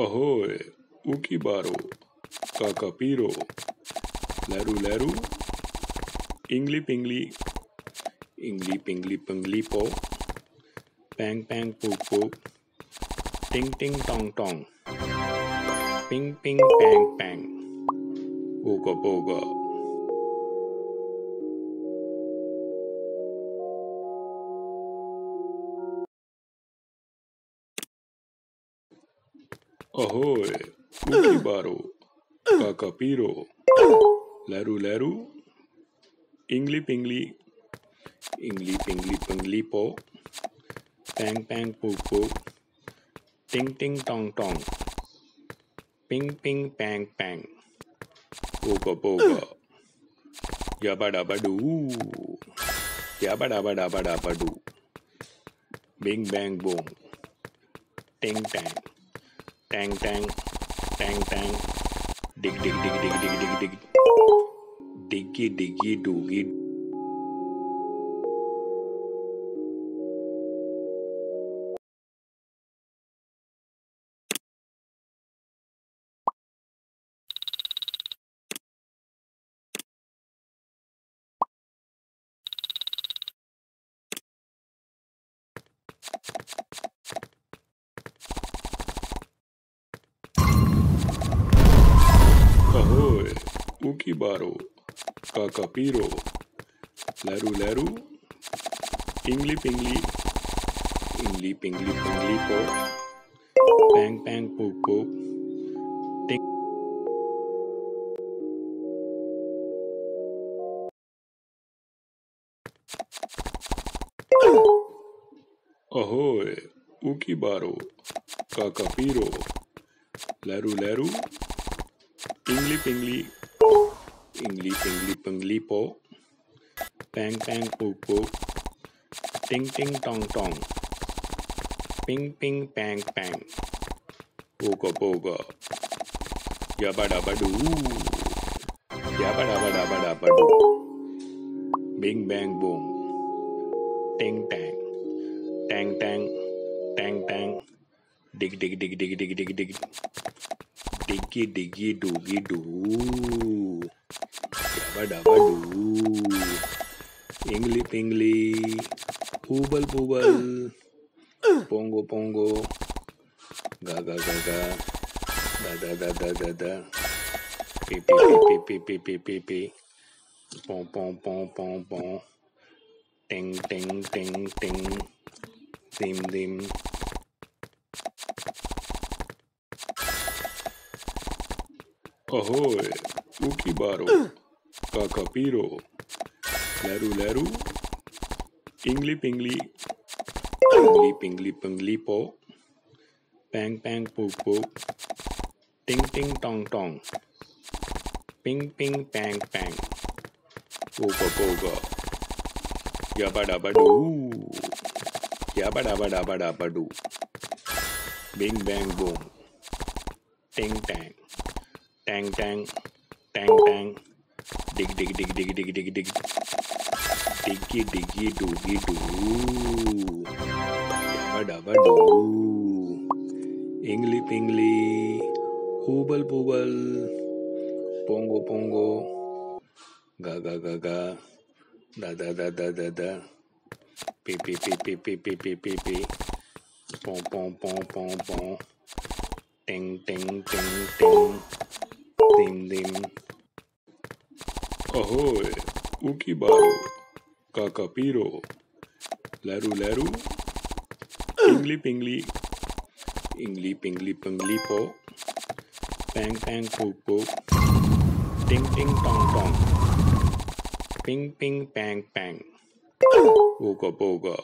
Ahoy, Ukibaro, Kakapiro, Leru Leru, Ingli Pingli, Ingli Pingli Pingli Po, Pang Pang Pook Pook, Ting Ting Tong Tong, Ping Ping Pang Pang, Poga Poga. Ahoy, Ukibaro, Kakapiro, Leru Leru, Ingli Pingli, Ingli Pingli Pingli Po, Pang Pang Pook Pook, Ting Ting Tong Tong, Ping Ping Pang Pang, Poga Poga. Yabba Dabba Doo, Yabba Dabba Dabba Dabba Doo, Bing Bang Boom, Ting Tang, Tang Tang, Tang Tang, Dig Dig Dig Dig Dig Dig Dig, Diggy Diggy Doogie. Ahoy, Ukibaro, Kakapiro, Leru Leru, Ingli Pingli, Ingli Pingli Pingli Po, Pang Pang Pook Pook, Ting. Ahoy, Ukibaro, Kakapiro, Leru Leru, Ingli Pingli, Ingli Pingli Pingli Po, Pang Pang Pook Pook, Ting Ting Tong Tong, Ping Ping Pang Pang, Poga Poga. Yabba Dabba Doo, Yabba Dabba Dabba Dabba Doo, Bing Bang Boom, Ting Tang, Tang Tang, Tang Tang, Dig Dig Dig Dig Dig Dig Dig, Diggy Diggy Doogie Doo, Yabba Dabba Doo, Ingli Pingli, Poobal Poobal, Pongo Pongo, Gaga Gaga, Da Da Da Da Da Da, Pee Pee Pee Pee Pee Pee Pee Pee, Pom Pom Pom Pom Pom, Ting Ting Ting Ting, Dim Dim. Ahoy, Ukibaro, Kakapiro, Leru Leru, Ingli Pingli, Ingli Pingli Pingli Po, Pang Pang Pook Pook, Ting Ting Tong Tong, Ping Ping Pang Pang, Poga Poga. Yabba Dabba Doo, Yabba Dabba Dabba Dabba Doo, Bing Bang Boom, Ting Tang, Tang Tang, Tang Tang, Dig Dig Dig Dig Dig Dig Dig, Diggy Diggy Doogie Doo, Yabba Dabba Doo, Ingli Pingli, Poobal Poobal, Pongo Pongo, Gaga Gaga, Da Da Da Da Da Da, Pee Pee Pee Pee Pee Pee Pee Pee Pee, Pom Pom Pom Pom Pom, Ting Ting Ting Ting, Dim Dim. Ahoy, Ukibaro, Kakapiro, Leru Leru, Ingli Pingli, Ingli Pingli Pingli Po, Pang Pang Pook Pook, Ting Ting Tong Tong, Ping Ping Pang Pang, Poga Poga.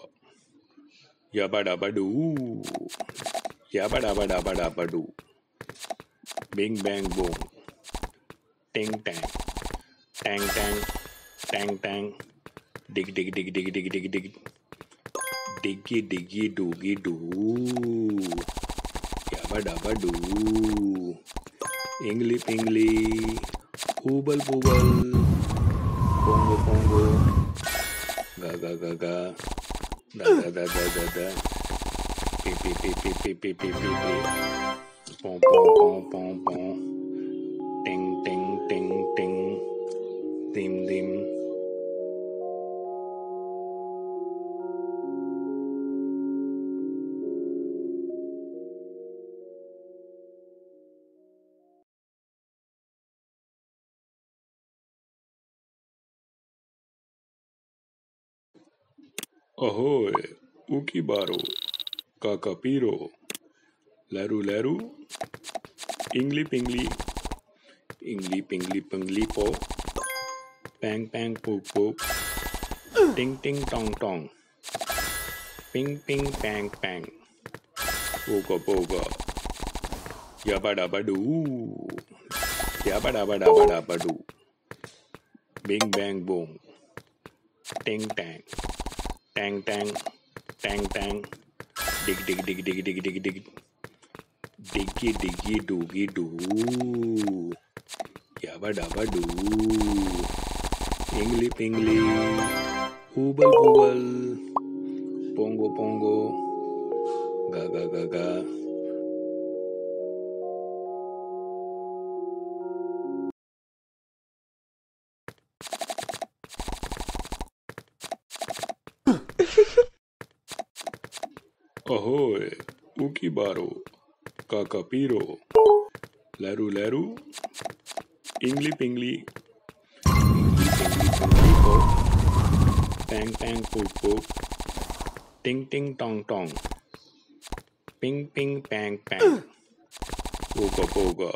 Yabba Dabba Doo, Yabba Dabba Dabba Dabba Doo, Bing Bang Boom, Ting Tang, Tang Tang, Tang Tang, Dig Dig Dig Dig Dig Dig Dig, Diggy Diggy Doogie Doo, Yabba Dabba Doo, Ingli Pingli, Poobal Poobal, Pongo Pongo, Gaga Gaga, Da Da Da Da Da Da, Pee Pee Pee Pee Pee Pee Pee Pee, pom pom pom pom pom, ting ting ting ting, dim dim. Ahoy, Ukibaro, Kakapiro, Laru Laru, Ingli Pingli, Ingli Pingli Pingli Po, Pang Pang Poop Poop, Ting Ting Tong Tong, Ping Ping Pang Pang, Poga Poga, Yabba Dabba Doo, Yabba Dabba Dabba Dabba Doo, Bing Bang Boom, Ting Tang, Tang Tang, Tang Tang, Dig Dig Dig Dig Dig Dig Dig, Diggy Diggy Doogie Doo, Yabba Dabba Doo, Ingli Pingli, Hooble Booble, Pongo Pongo, Gaga Gaga. Ahoy, Ukibaro, Kakapiro, Laru Laru, Ingli Pingli, Ingli Pingli Pingli Po, Pang Pang Poop Poop, Ting Ting Tong Tong, Ping Ping Pang Pang, Poga Poga,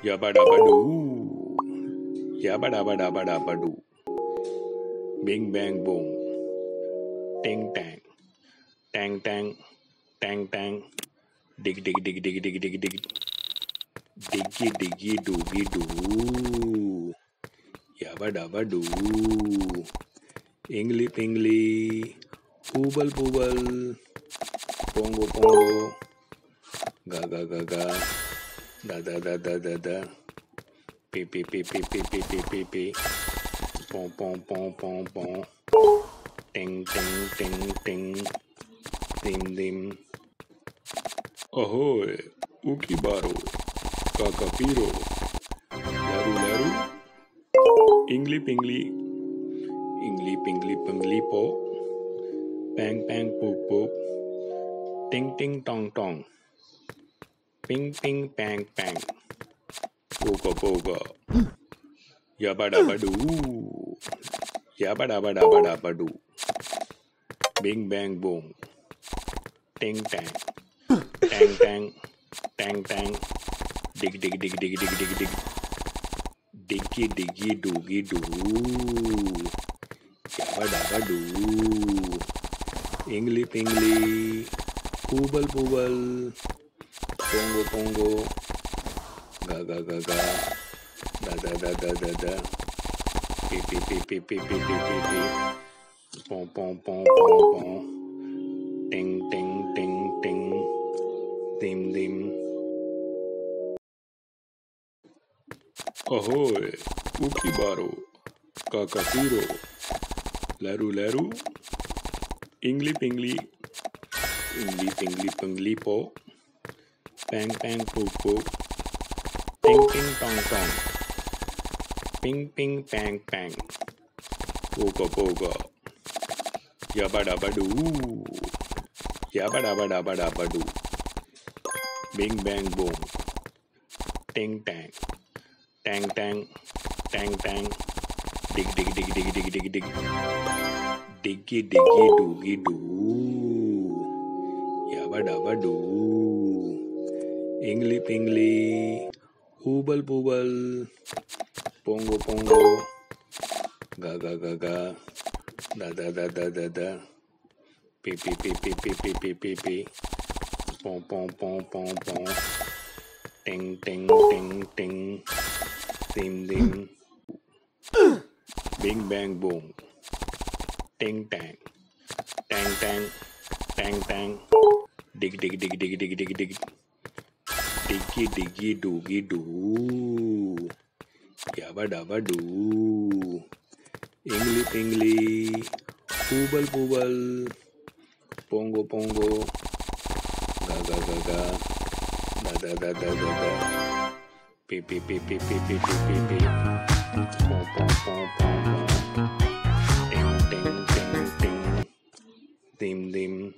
Yabba Dabba Doo, Yabba Dabba Dabba Dabba Doo, Bing Bang Boom, Ting Tang, Tang Tang, Tang Tang, Dig Dig Dig Dig Dig Dig Dig, Diggy Diggy Doogie Doo, Yabba Dabba Doo, Ingli Pingli, Hooble Booble, Pongo Pongo, Gaga Gaga, Da Da Da Da Da Da, Pi Pi Pi Pi Pi Pi Pi Pi Pi, Pom Pom Pom Pom Pom, Ting Ting Ting Ting, Dim Dim. Ahoy, Ukibaro, Kakapiro, Laru Laru, Ingli Pingli, Ingli Pingli Pingli Po, Pang Pang Poop Poop, Ting Ting Tong Tong, Ping Ping Pang Pang, Poga Poga, Yabba Dabba Doo, Yabba Dabba Dabba Dabba Doo, Bing Bang Boom, Ting Tang, Tang Tang, Tang Tang, Dig Dig Dig Dig Dig Dig Dig, Diggy Diggy Doogie Doo, Yabba Dabba Doo, Ingli Pingli, Hooble Booble, Pongo Pongo, Gaga Gaga, Da Da Da Da Da Da, Pi Pi Pi Pi Pi Pi Pi Pi Pi, Pom Pom Pom Pom Pom, Ting Ting Ting Ting, Dim Dim. Ahoy, Ukibaro, Kakapiro, Laru Laru, Ingli Pingli, Ingli Pingli Pingli Po, Pang Pang Poop Poop, Ting Ting Tong Tong, Ping Ping Pang Pang, Poga Poga, Yabba Dabba Doo, Yabba Dabba Dabba Dabba Doo, Bing Bang Boom, Ting Tang, Tang Tang, Tang Tang, Dig Dig Dig Dig Dig Dig Dig, Diggy Diggy Doogie Doo, Yabba Dabba Doo, Ingli Pingli, Hooble Booble, Pongo Pongo, Gaga Gaga, Da Da Da Da Da Da, Pi Pi Pi Pi Pi Pi Pi Pi Pi, Pom Pom Pom Pom Pom, Ting Ting Ting Ting, Dim Dim. Bing Bang Boom, Ting Tang, Tang Tang, Tang Tang, Dig Dig Dig Dig Dig Dig Dig, Diggy Diggy Doogie Doo, Yabba Dabba Doo, Ingli Pingli, Hooble Booble, Pongo Pongo, Gaga Gaga, Beep beep beep beep beep beep beep beep beep. Boom boom boom boom boom. Ding ding ding ding. Dim dim.